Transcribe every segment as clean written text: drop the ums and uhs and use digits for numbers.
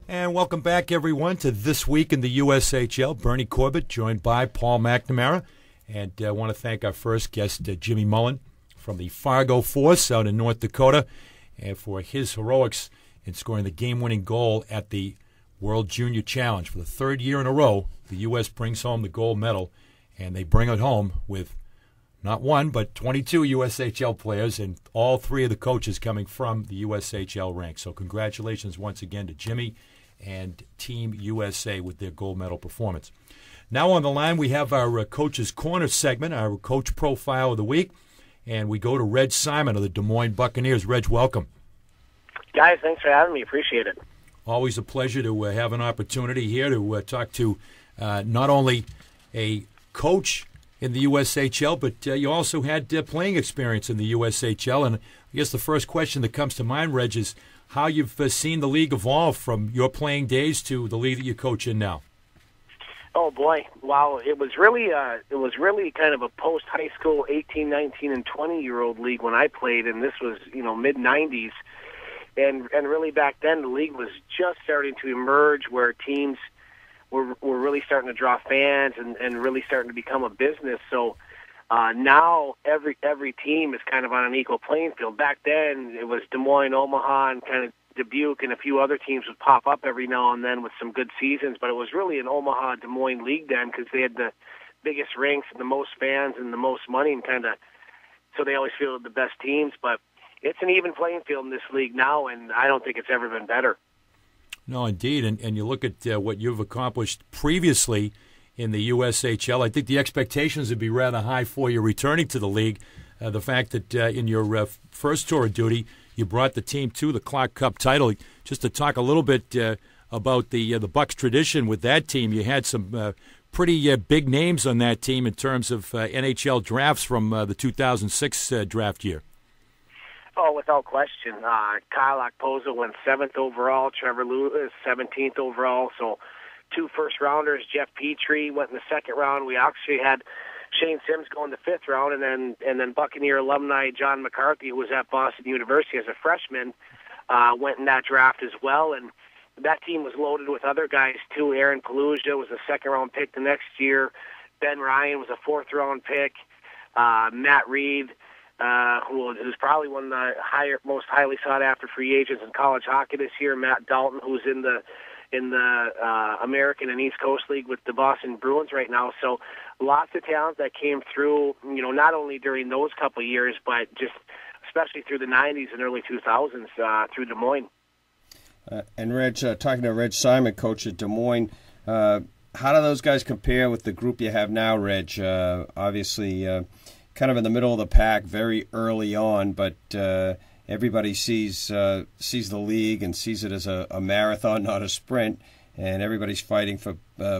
And welcome back, everyone, to This Week in the USHL. Bernie Corbett, joined by Paul McNamara. And I want to thank our first guest, Jimmy Mullen, from the Fargo Force out in North Dakota, and for his heroics in scoring the game-winning goal at the World Junior Challenge. For the third year in a row, the U.S. brings home the gold medal, and they bring it home with not one, but 22 USHL players, and all three of the coaches coming from the USHL ranks. So congratulations once again to Jimmy and Team USA with their gold medal performance. Now on the line, we have our Coach's Corner segment, our Coach Profile of the Week, and we go to Regg Simon of the Des Moines Buccaneers. Reg, welcome. Guys, thanks for having me. Appreciate it. Always a pleasure to have an opportunity here to talk to not only a coach in the USHL, but you also had playing experience in the USHL. And I guess the first question that comes to mind, Reg, is how you've seen the league evolve from your playing days to the league that you coach in now. Oh boy! Wow, it was really kind of a post-high school 18, 19, and 20-year-old league when I played, and this was mid '90s, and really back then the league was just starting to emerge, where teams were really starting to draw fans and really starting to become a business. So now every team is kind of on an equal playing field. Back then it was Des Moines, Omaha, and kind of Dubuque, and a few other teams would pop up every now and then with some good seasons, but it was really an Omaha, Des Moines league then, because they had the biggest rinks and the most fans and the most money, and so they always fielded the best teams. But it's an even playing field in this league now, and I don't think it's ever been better. No, indeed, and you look at what you've accomplished previously in the USHL. I think the expectations would be rather high for you returning to the league. The fact that in your first tour of duty, you brought the team to the Clark Cup title. Just to talk a little bit about the Bucs tradition with that team, you had some pretty big names on that team in terms of NHL drafts from the 2006 draft year. Oh, without question. Kyle Okposo went 7th overall. Trevor Lewis, 17th overall. So 2 first-rounders. Jeff Petrie went in the second round. We actually had Shane Sims going the 5th round, and then Buccaneer alumni John McCarthy, who was at Boston University as a freshman, went in that draft as well. And that team was loaded with other guys too. Aaron Pelusia was a 2nd-round pick the next year. Ben Ryan was a 4th-round pick. Matt Reed, who's probably one of the most highly sought-after free agents in college hockey this year. Matt Dalton, who's in the American and East Coast League with the Boston Bruins right now. So lots of talent that came through, not only during those couple of years, but just especially through the 90s and early 2000s through Des Moines. And Reg, talking to Regg Simon, coach at Des Moines, how do those guys compare with the group you have now, Reg? Obviously, kind of in the middle of the pack very early on, but everybody sees the league and sees it as a marathon, not a sprint, and everybody's fighting for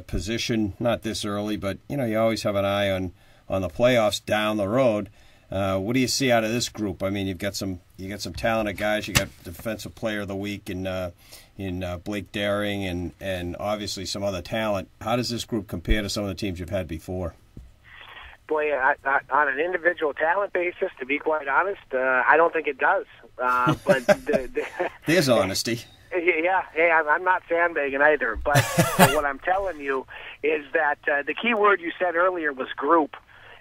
position, not this early, but you always have an eye on the playoffs down the road. What do you see out of this group? I mean, you got some talented guys. You got Defensive Player of the Week in Blake Daring and obviously some other talent. How does this group compare to some of the teams you've had before? Boy, on an individual talent basis, to be quite honest, I don't think it does. But there's honesty. Yeah, hey, I'm not sandbagging either. But what I'm telling you is that the key word you said earlier was group,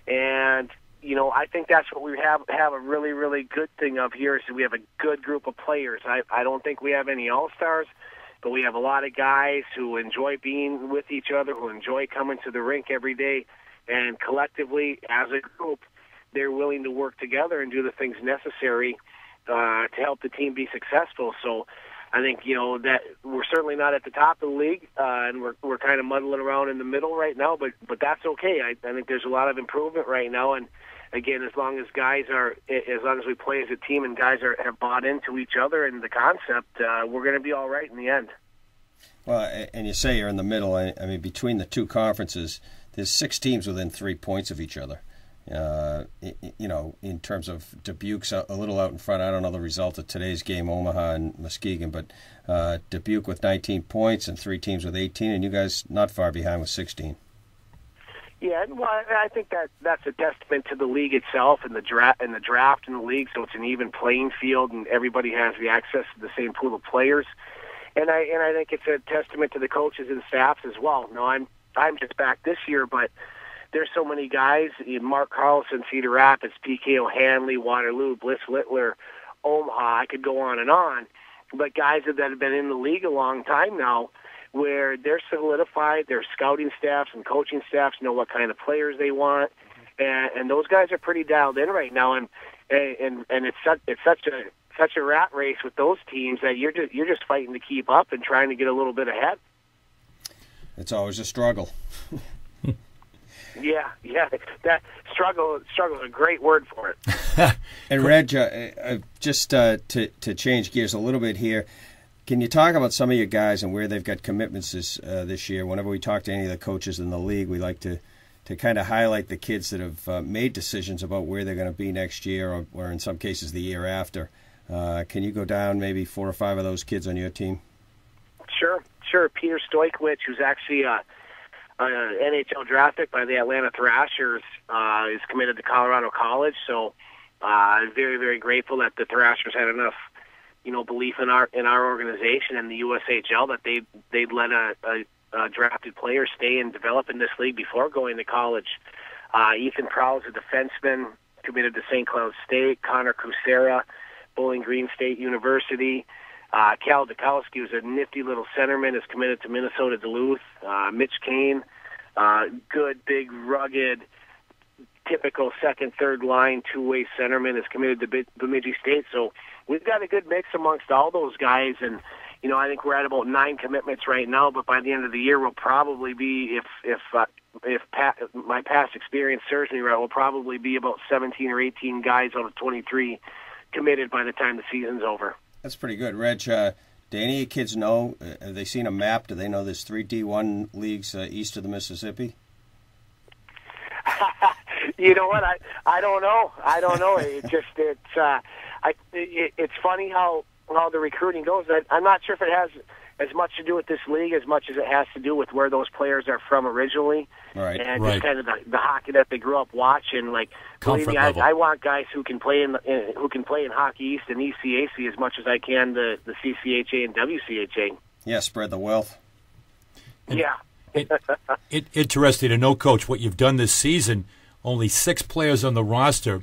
and I think that's what we have a really, really good thing of here. Is we have a good group of players. I don't think we have any all-stars, but we have a lot of guys who enjoy being with each other, who enjoy coming to the rink every day. And collectively, as a group, they're willing to work together and do the things necessary to help the team be successful. So I think, that we're certainly not at the top of the league, and we're kind of muddling around in the middle right now, but that's okay. I think there's a lot of improvement right now. And, again, as long as we play as a team and guys have bought into each other and the concept, we're going to be all right in the end. Well, and you say you're in the middle. I mean, between the two conferences, there's 6 teams within 3 points of each other. In terms of Dubuque's a little out in front. I don't know the result of today's game, Omaha and Muskegon, but Dubuque with 19 points and 3 teams with 18, and you guys not far behind with 16. Yeah, well, I think that's a testament to the league itself and the draft in the league. So it's an even playing field, and everybody has the access to the same pool of players. I think it's a testament to the coaches and staffs as well. No, I'm just back this year, but there's so many guys, Mark Carlson, Cedar Rapids, PK O'Hanley, Waterloo, Bliss Littler, Omaha, I could go on and on, but guys that have been in the league a long time now, where they're solidified, their scouting staffs and coaching staffs know what kind of players they want, and those guys are pretty dialed in right now, and it's such a rat race with those teams that you're just fighting to keep up and trying to get a little bit ahead. It's always a struggle. Yeah, that struggle is a great word for it. And Reg, just to change gears a little bit here, can you talk about some of your guys and where they've got commitments this year? Whenever we talk to any of the coaches in the league, we like to kind of highlight the kids that have made decisions about where they're going to be next year, or in some cases the year after. Can you go down maybe 4 or 5 of those kids on your team? Sure. Peter Stojkovic, who's actually NHL draft pick by the Atlanta Thrashers, is committed to Colorado College. So very, very grateful that the Thrashers had enough, belief in our organization and the USHL that they'd let a drafted player stay and develop in this league before going to college. Ethan Prowse, a defenseman, committed to St. Cloud State. Connor Kucera, Bowling Green State University. Cal Dukowski, who's a nifty little centerman, is committed to Minnesota Duluth. Mitch Kane, good, big, rugged, typical second, third line, two-way centerman, is committed to Bemidji State. So we've got a good mix amongst all those guys, and I think we're at about 9 commitments right now. But by the end of the year, we'll probably be, if my past experience serves me right, we'll probably be about 17 or 18 guys out of 23 committed by the time the season's over. That's pretty good. Reg, do any of your kids know, have they seen a map? Do they know there's 3 D1 leagues east of the Mississippi? You know what? I don't know. It's funny how the recruiting goes. I'm not sure if it has as much to do with this league as much as it has to do with where those players are from originally, right? And just kind of the hockey that they grew up watching. Like, believe me, I want guys who can play in Hockey East and ECAC as much as I can the CCHA and WCHA. Yeah, spread the wealth. And interesting to know, Coach, what you've done this season. Only 6 players on the roster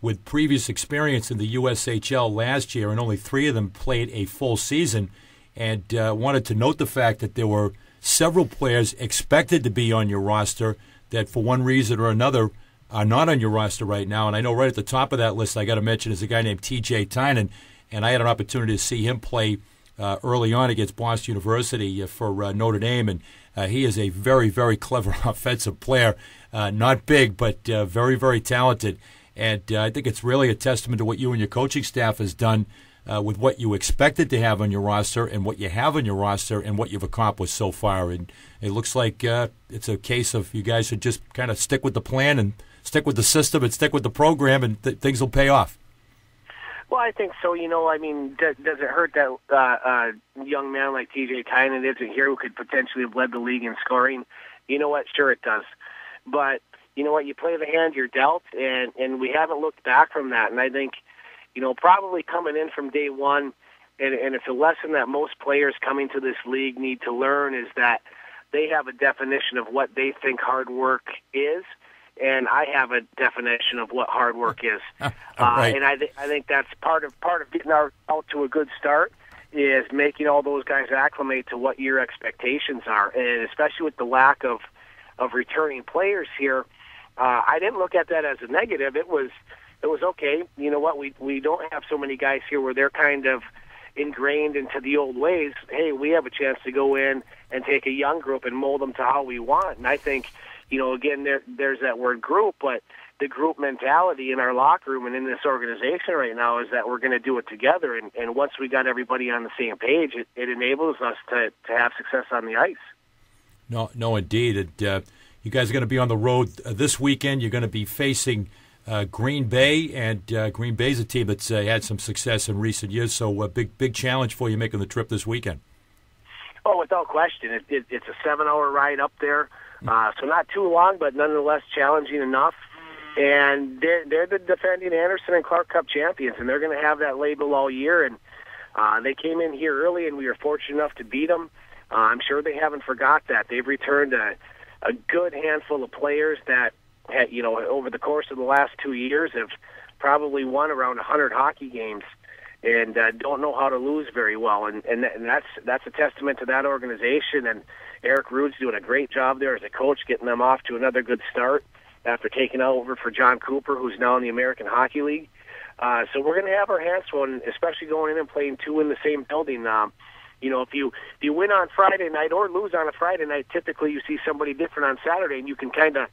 with previous experience in the USHL last year, and only 3 of them played a full season. And wanted to note the fact that there were several players expected to be on your roster that for one reason or another are not on your roster right now. And I know right at the top of that list I got to mention is a guy named T.J. Tynan, and I had an opportunity to see him play early on against Boston University for Notre Dame, and he is a very, very clever offensive player, not big, but very, very talented. And I think it's really a testament to what you and your coaching staff has done with what you expected to have on your roster and what you have on your roster and what you've accomplished so far. And it looks like it's a case of you guys should just kind of stick with the plan and stick with the system and stick with the program, and things will pay off. Well, I think so. I mean, does it hurt that a young man like T.J. Tynan isn't here who could potentially have led the league in scoring? You know what? Sure it does. But you know what? You play the hand you're dealt, and we haven't looked back from that. And I think, probably coming in from day one, and it's a lesson that most players coming to this league need to learn, is that they have a definition of what they think hard work is, and I have a definition of what hard work is. Right. And I think that's part of getting out to a good start is making all those guys acclimate to what your expectations are, and especially with the lack of returning players here, I didn't look at that as a negative. It was okay. You know what? We don't have so many guys here where they're kind of ingrained into the old ways. Hey, we have a chance to go in and take a young group and mold them to how we want. And I think, again, there's that word group, but the group mentality in our locker room and in this organization right now is that we're going to do it together. And once we got everybody on the same page, it enables us to have success on the ice. No, indeed. You guys are going to be on the road this weekend. You're going to be facing Green Bay, and Green Bay's a team that's had some success in recent years, so a big challenge for you making the trip this weekend. Oh, without question. It's a 7-hour ride up there, so not too long, but nonetheless challenging enough. And they're the defending Anderson and Clark Cup champions, and they're going to have that label all year. And They came in here early, and we were fortunate enough to beat them. I'm sure they haven't forgot that. They've returned a good handful of players that, over the course of the last 2 years have probably won around 100 hockey games and don't know how to lose very well. And that's a testament to that organization. And Eric Rude's doing a great job there as a coach, getting them off to another good start after taking over for John Cooper, who's now in the American Hockey League. So we're going to have our hands full, especially going in and playing two in the same building. If you win on Friday night or lose on a Friday night, typically you see somebody different on Saturday, and you can kind of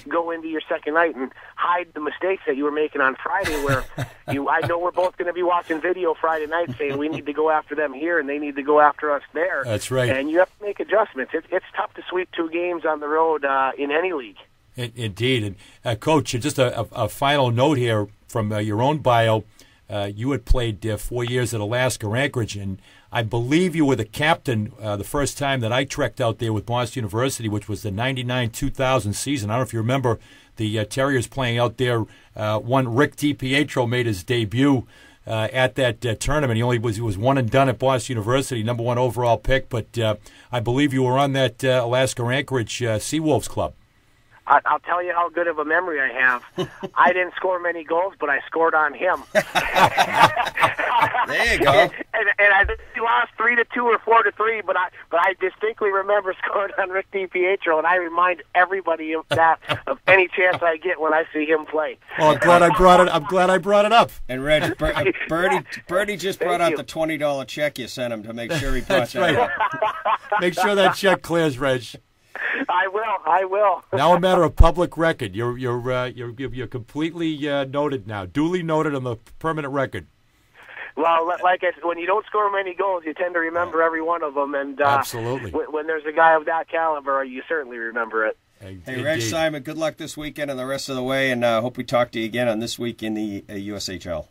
go into your second night and hide the mistakes that you were making on Friday. Where I know we're both going to be watching video Friday night, saying we need to go after them here and they need to go after us there. That's right. And you have to make adjustments. It's tough to sweep 2 games on the road in any league. Indeed. And Coach, just a final note here from your own bio. You had played 4 years at Alaska Anchorage, and I believe you were the captain the first time that I trekked out there with Moines University, which was the 99-2000 season. I don't know if you remember the Terriers playing out there. One Rick DiPietro made his debut at that tournament. He was one and done at Moines University, number 1 overall pick. But I believe you were on that Alaska Anchorage Seawolves club. I'll tell you how good of a memory I have. I didn't score many goals, but I scored on him. There you go. And I think we lost 3-2 or 4-3, but I distinctly remember scoring on Rick DiPietro, and I remind everybody of that of any chance I get when I see him play. Well, I'm glad I brought it up. And Reg, Bertie just brought out the $20 check you sent him to make sure he brought that up. Make sure that check clears, Reg. I will. Now a matter of public record. You're completely noted now, duly noted on the permanent record. Well, like I said, when you don't score many goals, you tend to remember every one of them. And absolutely, when there's a guy of that caliber, you certainly remember it. Hey, Regg Simon, good luck this weekend and the rest of the way, and hope we talk to you again on This Week in the USHL.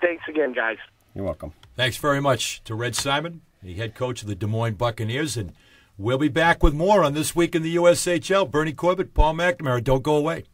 Thanks again, guys. You're welcome. Thanks very much to Regg Simon, the head coach of the Des Moines Buccaneers, and we'll be back with more on This Week in the USHL. Bernie Corbett, Paul McNamara, don't go away.